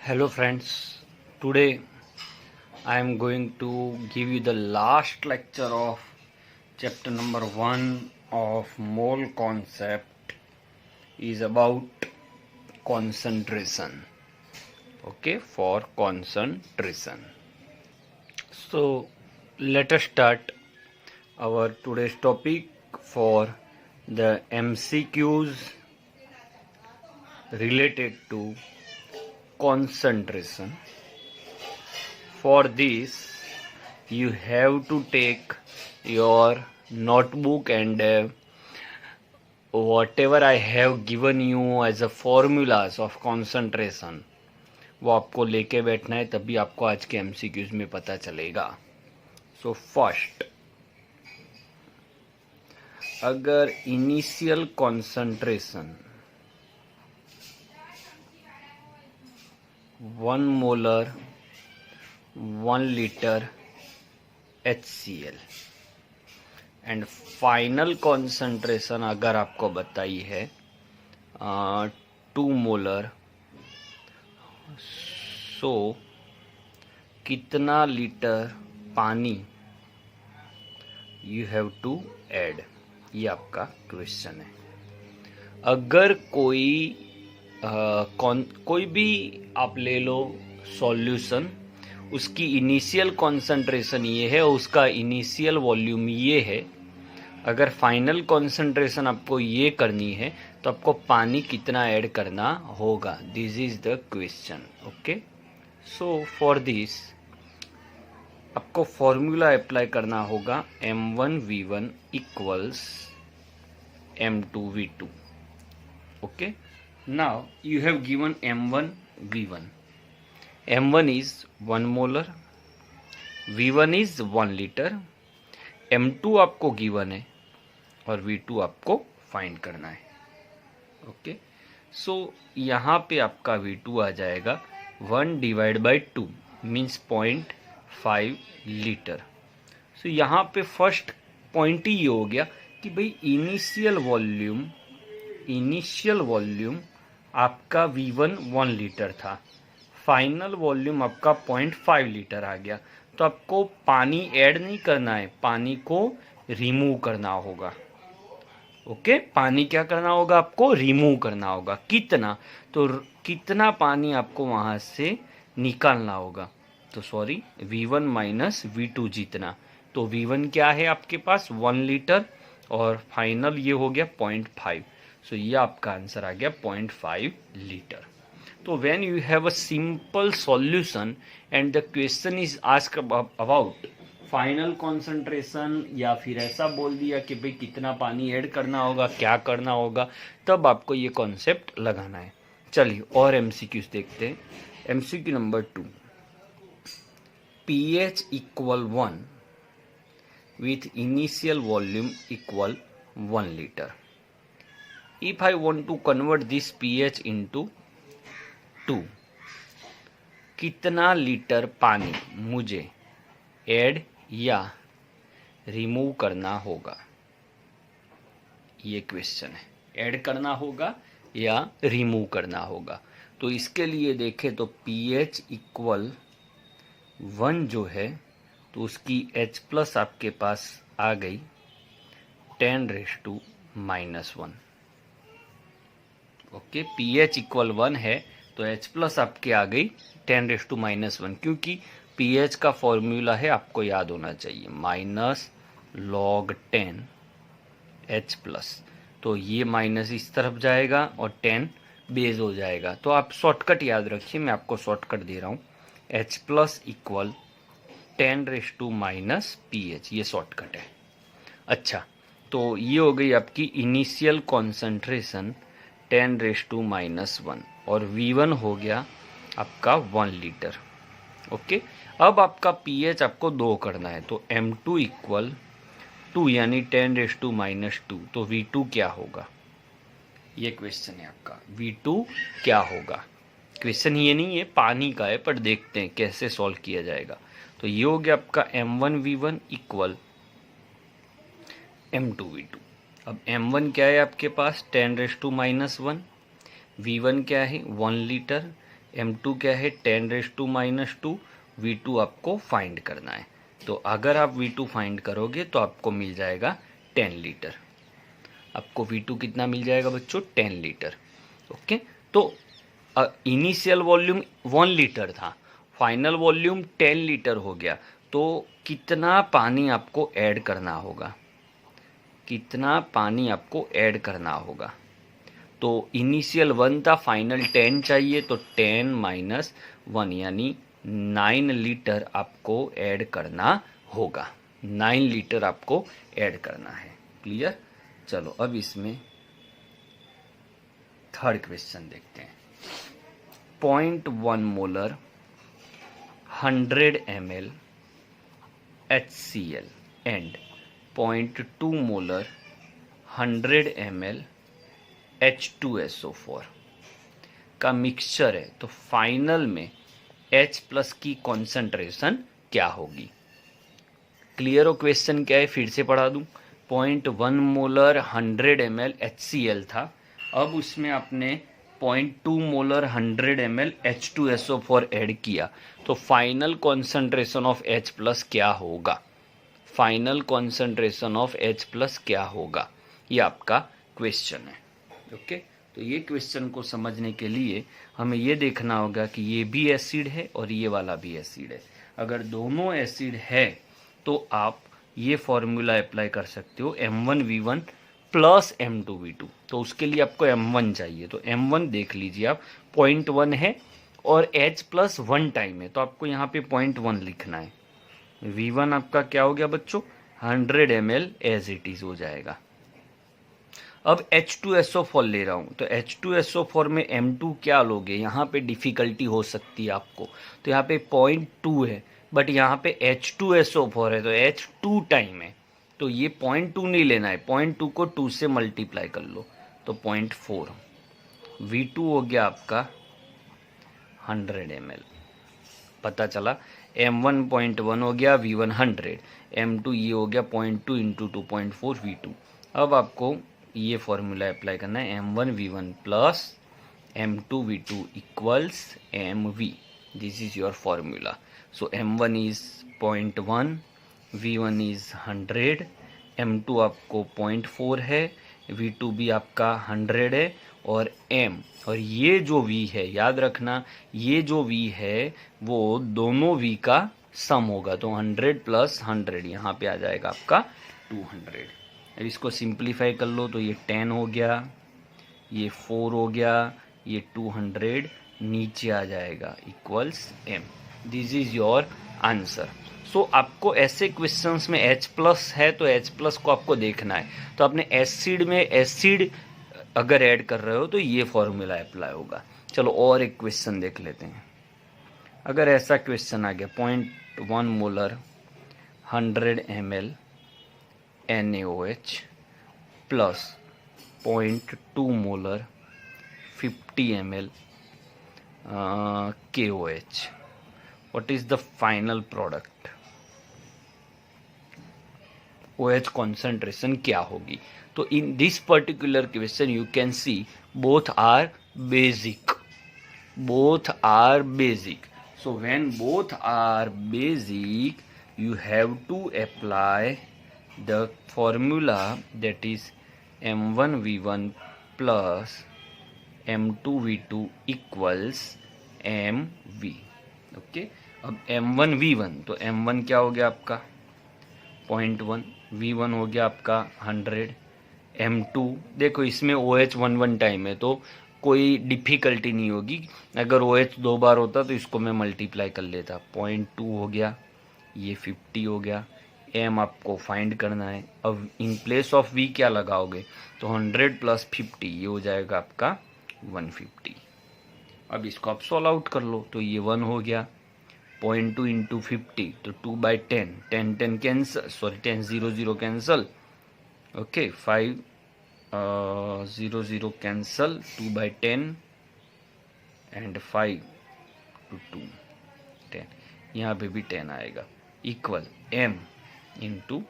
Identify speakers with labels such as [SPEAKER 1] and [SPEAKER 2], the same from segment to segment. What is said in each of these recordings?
[SPEAKER 1] Hello friends, today I am going to give you the last lecture of chapter number 1 of mole concept is about concentration. Okay, for concentration. So let us start our today's topic for the MCQs related to concentration. For this, you have to take your notebook and whatever I have given you as a formulas of concentration वो आपको लेके बैठना है, तभी आपको आज के MCQs में पता चलेगा. सो फर्स्ट, अगर initial concentration 1 molar 1 litre HCl and final concentration अगर आपको बताई है 2 मोलर, सो कितना लीटर पानी यू हैव टू ऐड, ये आपका क्वेश्चन है. अगर कोई भी आप ले लो सॉल्यूशन, उसकी इनिशियल कॉन्सेंट्रेशन ये है और उसका इनिशियल वॉल्यूम ये है. अगर फाइनल कॉन्सेंट्रेशन आपको ये करनी है तो आपको पानी कितना ऐड करना होगा. This is the question. Okay, so for this आपको फॉर्मूला अप्लाई करना होगा M1V1 equals M2V2. Okay, now you have given M1V1. M1 is 1 molar, V1 is 1 litre, M2 आपको गिवन है और V2 आपको फाइंड करना है. ओके, सो यहाँ पे आपका V2 आ जाएगा 1 डिवाइड बाई 2 मीन्स 0.5 लीटर. सो यहाँ पे फर्स्ट पॉइंट ही ये हो गया कि भाई इनिशियल वॉल्यूम आपका V1 1 लीटर था, फाइनल वॉल्यूम आपका 0.5 लीटर आ गया. तो आपको पानी ऐड नहीं करना है, पानी को रिमूव करना होगा. ओके, पानी क्या करना होगा, आपको रिमूव करना होगा. कितना, तो कितना पानी आपको वहां से निकालना होगा. तो सॉरी, V1 माइनस V2 जितना. तो V1 क्या है आपके पास 1 लीटर और फाइनल ये हो गया 0.5. सो ये आपका आंसर आ गया 0.5 लीटर. तो when you have a simple solution and the question is asked about final concentration, या फिर ऐसा बोल दिया कि भाई कितना पानी ऐड करना होगा, क्या करना होगा, तब आपको ये कॉन्सेप्ट लगाना है. चलिए और एमसीक्यूज देखते हैं. MCQ number 2, pH equal 1 with initial volume equal 1 liter. If I want to convert this pH into 2, कितना लीटर पानी मुझे ऐड या रिमूव करना होगा, ये क्वेश्चन है. ऐड करना होगा या रिमूव करना होगा. तो इसके लिए देखें तो pH इक्वल 1 जो है तो उसकी H प्लस आपके पास आ गई 10⁻⁻1. ओके, pH इक्वल 1 है तो H प्लस आपके आ गई 10⁻⁻1, क्योंकि pH का फॉर्मूला है, आपको याद होना चाहिए, -log10 H प्लस. तो ये माइनस इस तरफ जाएगा और 10 बेस हो जाएगा. तो आप शॉर्टकट याद रखिए, मैं आपको शॉर्टकट दे रहा हूँ. H प्लस इक्वल 10⁻⁻pH, ये शॉर्टकट है. अच्छा, तो ये हो गई आपकी इनिशियल कॉन्सेंट्रेशन 10⁻⁻1 और V1 हो गया आपका 1 लीटर. ओके, अब आपका pH आपको 2 करना है. तो M2 इक्वल 2 यानी 10⁻⁻2. तो V2 क्या होगा, ये क्वेश्चन है आपका. V2 क्या होगा, क्वेश्चन ये नहीं है, पानी का है, पर देखते हैं कैसे सॉल्व किया जाएगा. तो ये हो गया आपका M1V1 इक्वल M2V2. अब M1 क्या है आपके पास 10⁻⁻1, V1 क्या है 1 लीटर, M2 क्या है 10⁻⁻², V2 आपको फाइंड करना है। तो अगर आप V2 फाइंड करोगे तो आपको मिल जाएगा 10 लीटर। आपको V2 कितना मिल जाएगा बच्चों 10 लीटर। ओके, तो इनिशियल वॉल्यूम 1 लीटर था, फाइनल वॉल्यूम 10 लीटर हो गया, तो कितना पानी आपको ऐड करना होगा, कितना पानी आपको ऐड करना होगा। तो इनिशियल 1 था, फाइनल 10 चाहिए, तो 10 माइनस 1 यानी 9 लीटर आपको ऐड करना होगा। 9 लीटर आपको ऐड करना है। क्लियर? चलो अब इसमें थर्ड क्वेश्चन देखते हैं। 0.1 molar 100 ml HCl and 0.2 molar 100 ml H2SO4 का मिक्सचर है, तो फाइनल में H प्लस की कॉन्सेंट्रेशन क्या होगी। क्लियर हो क्वेश्चन क्या है, फिर से पढ़ा दूं। 0.1 मोलर 100 ml HCl था, अब उसमें आपने 0.2 मोलर 100 ml H2SO4 ऐड किया, तो final concentration of H plus क्या होगा, final concentration of H plus क्या होगा, ये आपका क्वेश्चन है। ओके, तो ये क्वेश्चन को समझने के लिए हमें ये देखना होगा कि ये भी एसिड है और ये वाला भी एसिड है। अगर दोनों एसिड है तो आप ये फॉर्मूला अप्लाई कर सकते हो M1V1 प्लस M2V2। तो उसके लिए आपको M1 चाहिए, तो M1 देख लीजिए आप 0.1 है और H प्लस 1 टाइम है, तो आपको यहाँ पे 0.1 लिखना है। V1 आपका क्या हो गया बच्चों 100 ml एज इट इज हो जाएगा। अब H2SO4 ले रहा हूँ, तो H2SO4 में M2 क्या लोगे, यहाँ पे डिफ़िकल्टी हो सकती है आपको। तो यहाँ पे 0.2 है, बट यहाँ पे H2SO4 है, तो H2 टाइम है, तो ये 0.2 नहीं लेना है, 0.2 को 2 से मल्टीप्लाई कर लो, तो 0.4। V2 हो गया आपका 100 ml, पता चला। M1 0.1 हो गया, V1 100, M2 ये हो गया 0.2 इंटू 2.4 V2। अब आपको ये फॉर्मूला अप्लाई करना है M1V1 plus M2V2 equals MV। This is your formula. So M1 is 0.1, V1 is 100, M2 आपको 0.4 है, V2 भी आपका 100 है, और M और ये जो V है, याद रखना ये जो V है वो दोनों V का सम होगा, तो 100 प्लस 100 यहाँ पे आ जाएगा आपका 200। अब इसको सिंप्लीफाई कर लो, तो ये 10 हो गया, ये 4 हो गया, ये 200 नीचे आ जाएगा equals M। This is your answer. So आपको ऐसे क्वेश्चंस में H प्लस है तो H प्लस को आपको देखना है, तो आपने एसिड में एसिड अगर ऐड कर रहे हो तो ये फॉर्मूला अप्लाई होगा। चलो और एक क्वेश्चन देख लेते हैं। अगर ऐसा क्वेश्चन आ गया 0.1 molar 100 ml NaOH plus 0.2 molar 50 ml KOH, what is the final product? OH concentration क्या होगी? तो in this particular question you can see both are basic, both are basic. So when both are basic you have to apply the formula, that is M1V1 plus M2V2 equals MV। Okay, अब M1V1, तो M1 क्या हो गया आपका 0.1, V1 हो गया आपका 100, M2 देखो इसमें OH 1 टाइम है तो कोई डिफ़िकल्टी नहीं होगी। अगर OH 2 बार होता तो इसको मैं मल्टीप्लाई कर लेता। 0.2 हो गया, ये 50 हो गया, M आपको फाइंड करना है। अब इन प्लेस ऑफ V क्या लगाओगे, तो 100 प्लस 50 ये हो जाएगा आपका 150। अब इसको आप सॉल्व आउट कर लो, तो ये 1 हो गया, 0.2 इंटू 50 तो 2/10, 10 cancel, sorry 10 0 cancel, okay 5 0 cancel, 2/10 and 5 to 2 10, यहाँ पे भी 10 आएगा, इक्वल M इंटू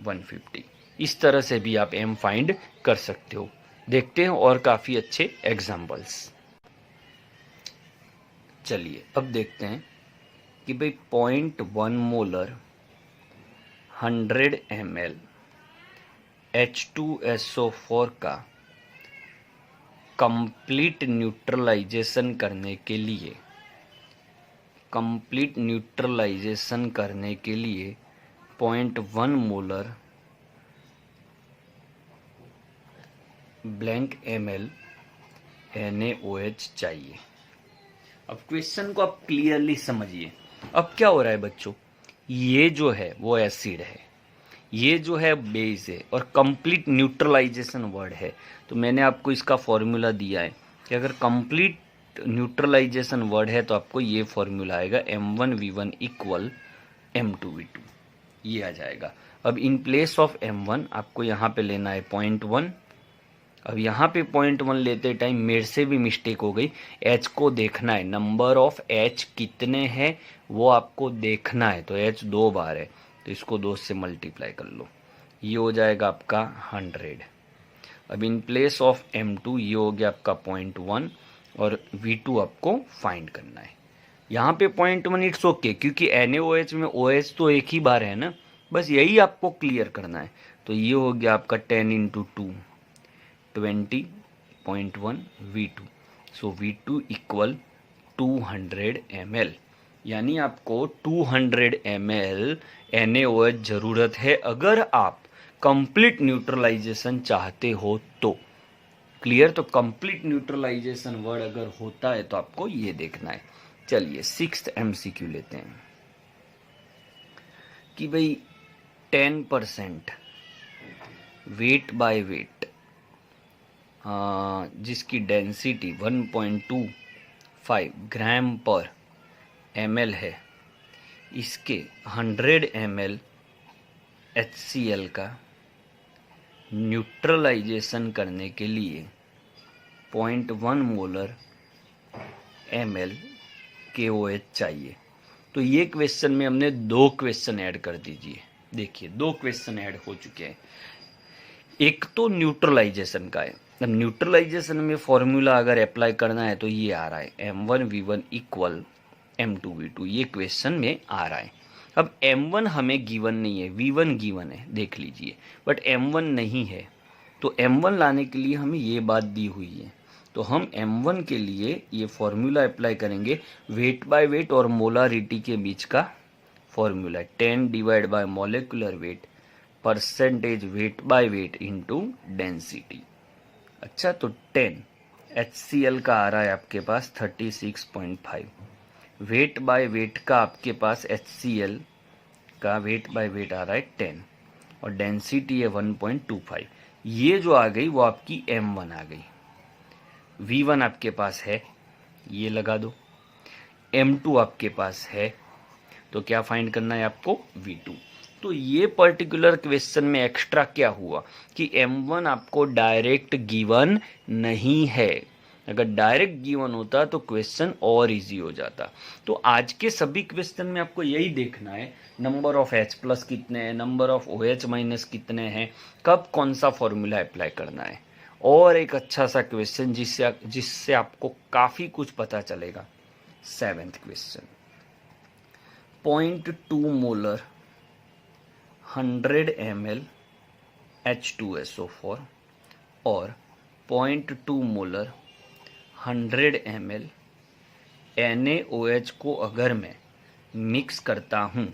[SPEAKER 1] 150। इस तरह से भी आप M फाइंड कर सकते हो। देखते हैं और काफ़ी अच्छे एग्जाम्पल्स। चलिए अब देखते हैं कि भाई 0.1 मोलर 100 ml H2SO4 का कंप्लीट न्यूट्रलाइजेशन करने के लिए 0.1 मोलर ब्लैंक ml NaOH चाहिए। अब क्वेश्चन को आप क्लियरली समझिए। अब क्या हो रहा है बच्चों, ये जो है वो एसिड है, ये जो है बेस है और कंप्लीट न्यूट्रलाइजेशन वर्ड है। तो मैंने आपको इसका फॉर्मूला दिया है कि अगर कंप्लीट न्यूट्रलाइजेशन वर्ड है तो आपको ये फॉर्मूला आएगा M1V1 इक्वल M2V2, ये आ जाएगा। अब इन प्लेस ऑफ M1 आपको यहाँ पे लेना है 0.1। अब यहाँ पे 0.1 लेते टाइम मेरे से भी मिस्टेक हो गई, H को देखना है, नंबर ऑफ H कितने हैं वो आपको देखना है। तो H 2 बार है तो इसको 2 से मल्टीप्लाई कर लो, ये हो जाएगा आपका 100। अब इन प्लेस ऑफ M2 ये हो गया आपका 0.1 और V2 आपको फाइंड करना है। यहाँ पे 0.1 इट्स ओके, क्योंकि NaOH में OH तो एक ही बार है ना, बस यही आपको क्लियर करना है। तो ये हो गया आपका 10 × 2 20.1 V2। सो V2 इक्वल 200 ml, यानी आपको 200 ml NaOH ज़रूरत है अगर आप कंप्लीट न्यूट्रलाइजेशन चाहते हो तो। क्लियर? तो कंप्लीट न्यूट्रलाइजेशन वर्ड अगर होता है तो आपको ये देखना है। चलिए 6th MCQ लेते हैं कि भाई 10% वेट बाय वेट जिसकी डेंसिटी 1.25 ग्राम पर ml है, इसके 100 ml HCl का न्यूट्रलाइजेशन करने के लिए 0.1 मोलर ml KOH चाहिए। तो ये क्वेश्चन में हमने 2 क्वेश्चन ऐड कर दीजिए। देखिए 2 क्वेश्चन ऐड हो चुके हैं। एक तो न्यूट्रलाइजेशन का है। अब न्यूट्रलाइजेशन में फॉर्मूला अगर अप्लाई करना है तो ये आ रहा है M1V1 इक्वल M2V2, ये क्वेश्चन में आ रहा है। अब M1 हमें गिवन नहीं है, V1 गिवन है, देख लीजिए, बट M1 नहीं है। तो M1 लाने के लिए हमें ये बात दी हुई है, तो हम M1 के लिए ये फॉर्मूला अप्लाई करेंगे। वेट बाय वेट और मोलारिटी के बीच का formula 10 divide by molecular weight percentage weight by weight into density. अच्छा, तो 10 HCl का आ रहा है आपके पास 36.5, वेट बाय वेट का आपके पास HCl का वेट बाय वेट आ रहा है 10 और डेंसिटी है 1.25। ये जो आ गई वो आपकी M1 आ गई। V1 आपके पास है, ये लगा दो। M2 आपके पास है, तो क्या फाइंड करना है आपको? V2। तो ये पर्टिकुलर क्वेश्चन में एक्स्ट्रा क्या हुआ कि M1 आपको डायरेक्ट गिवन नहीं है। अगर डायरेक्ट गिवन होता तो क्वेश्चन और इजी हो जाता। तो आज के सभी क्वेश्चन में आपको यही देखना है, नंबर ऑफ H प्लस कितने हैं, नंबर ऑफ OH माइनस कितने हैं, कब कौन सा फॉर्मूला अप्लाई करना है। और एक अच्छा सा क्वेश्चन जिससे आपको काफ़ी कुछ पता चलेगा। 7th question, 0.2 molar 100 ml H2SO4 और 0.2 मोलर 100 ml NaOH को अगर मैं मिक्स करता हूँ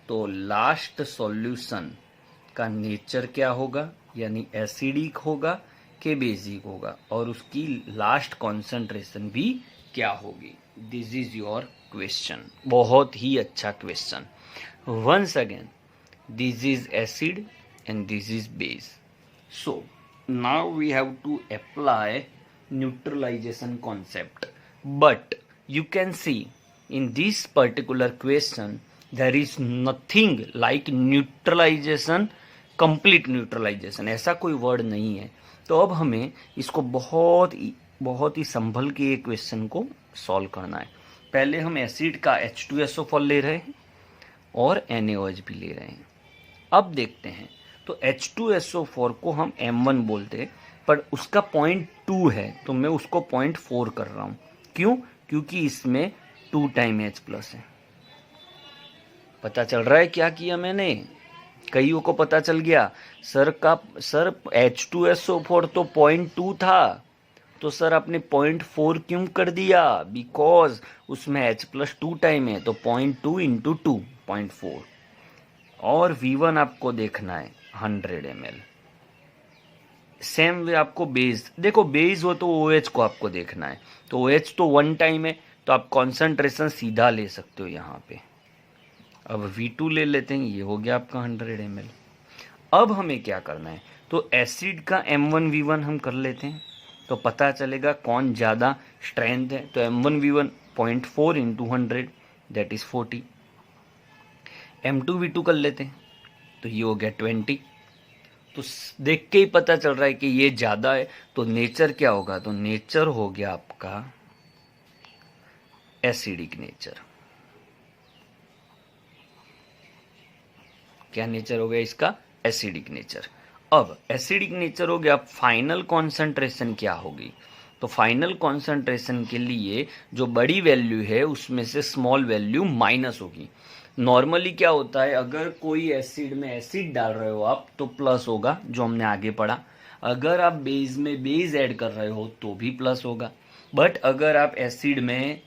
[SPEAKER 1] तो लास्ट सॉल्यूशन का नेचर क्या होगा, यानी एसिडिक होगा कि बेसिक होगा, और उसकी लास्ट कॉन्सेंट्रेशन भी क्या होगी। This is your question. बहुत ही अच्छा question. Once again, this is acid and this is base. So now we have to apply neutralization concept, but you can see in this particular question there is nothing like neutralization, complete neutralization, ऐसा कोई word नहीं है। तो अब हमें इसको बहुत ही संभल के एक क्वेश्चन को सॉल्व करना है। पहले हम एसिड का H2SO4 ले रहे हैं और NaOH भी ले रहे हैं। अब देखते हैं, तो H2SO4 को हम M1 बोलते हैं, पर उसका 0.2 है तो मैं उसको 0.4 कर रहा हूँ। क्यों? क्योंकि इसमें 2 टाइम H प्लस है। पता चल रहा है क्या किया मैंने? कईयों को पता चल गया सर H2SO4 तो 0.2 था, तो सर आपने 0.4 क्यों कर दिया? बिकॉज उसमें H+2 टाइम है, तो 0.2 इंटू 2 0.4। और V1 आपको देखना है 100 ml। सेम वे आपको बेस, देखो बेस हो तो OH को आपको देखना है, तो OH तो 1 टाइम है, तो आप कॉन्सेंट्रेशन सीधा ले सकते हो यहाँ पे। अब V2 ले लेते हैं, ये हो गया आपका 100 ml। अब हमें क्या करना है, तो एसिड का M1V1 हम कर लेते हैं, तो पता चलेगा कौन ज़्यादा स्ट्रेंथ है। तो M1V1 0.4 into 100 that is 40। M2V2 कर लेते हैं, तो ये हो गया 20। तो देख के ही पता चल रहा है कि ये ज़्यादा है, तो नेचर क्या होगा? तो नेचर हो गया आपका एसिडिक नेचर। क्या नेचर हो गया इसका? Acidic nature. अब एसिडिक नेचर हो गया, अब फाइनल कॉन्सेंट्रेशन क्या होगी? तो फाइनल कॉन्सेंट्रेशन के लिए जो बड़ी वैल्यू है उसमें से स्मॉल वैल्यू माइनस होगी। नॉर्मली क्या होता है, अगर कोई एसिड में एसिड डाल रहे हो आप तो प्लस होगा, जो हमने आगे पढ़ा। अगर आप बेस में बेस ऐड कर रहे हो तो भी प्लस होगा, बट अगर आप एसिड में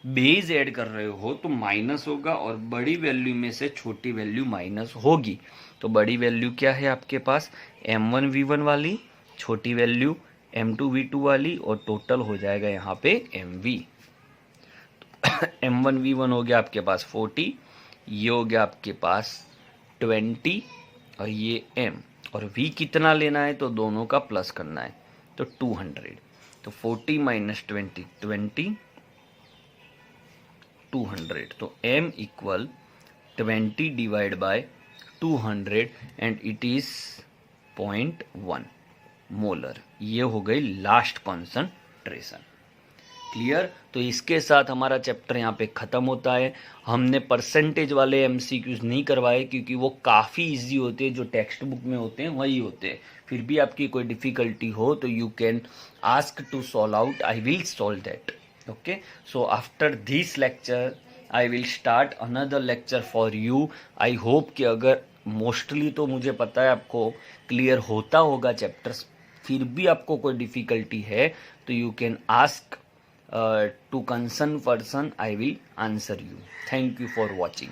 [SPEAKER 1] बेस ऐड कर रहे हो तो माइनस होगा, और बड़ी वैल्यू में से छोटी वैल्यू माइनस होगी। तो बड़ी वैल्यू क्या है आपके पास? M1V1 वाली, छोटी वैल्यू M2V2 वाली, और टोटल हो जाएगा यहाँ पे MV। M1V1 हो गया आपके पास 40, ये हो गया आपके पास 20, और ये M, और V कितना लेना है? तो दोनों का प्लस करना है, तो 200। तो 40 माइनस 20 20, 200। तो M equal 20 divide by 200 and it is 0.1 molar. ये हो गई लास्ट कॉन्सेंट्रेशन। क्लियर? तो इसके साथ हमारा चैप्टर यहाँ पे ख़त्म होता है। हमने परसेंटेज वाले MCQs नहीं करवाए क्योंकि वो काफ़ी इजी होते हैं, जो टेक्स्ट बुक में होते हैं वही होते हैं। फिर भी आपकी कोई डिफ़िकल्टी हो तो you can ask to solve out, I will solve that. Okay, so after this lecture I will start another lecture for you. I hope कि अगर मोस्टली तो मुझे पता है आपको क्लियर होता होगा चैप्टर्स, फिर भी आपको कोई डिफ़िकल्टी है तो you can ask to concerned person, I will answer you. Thank you for watching.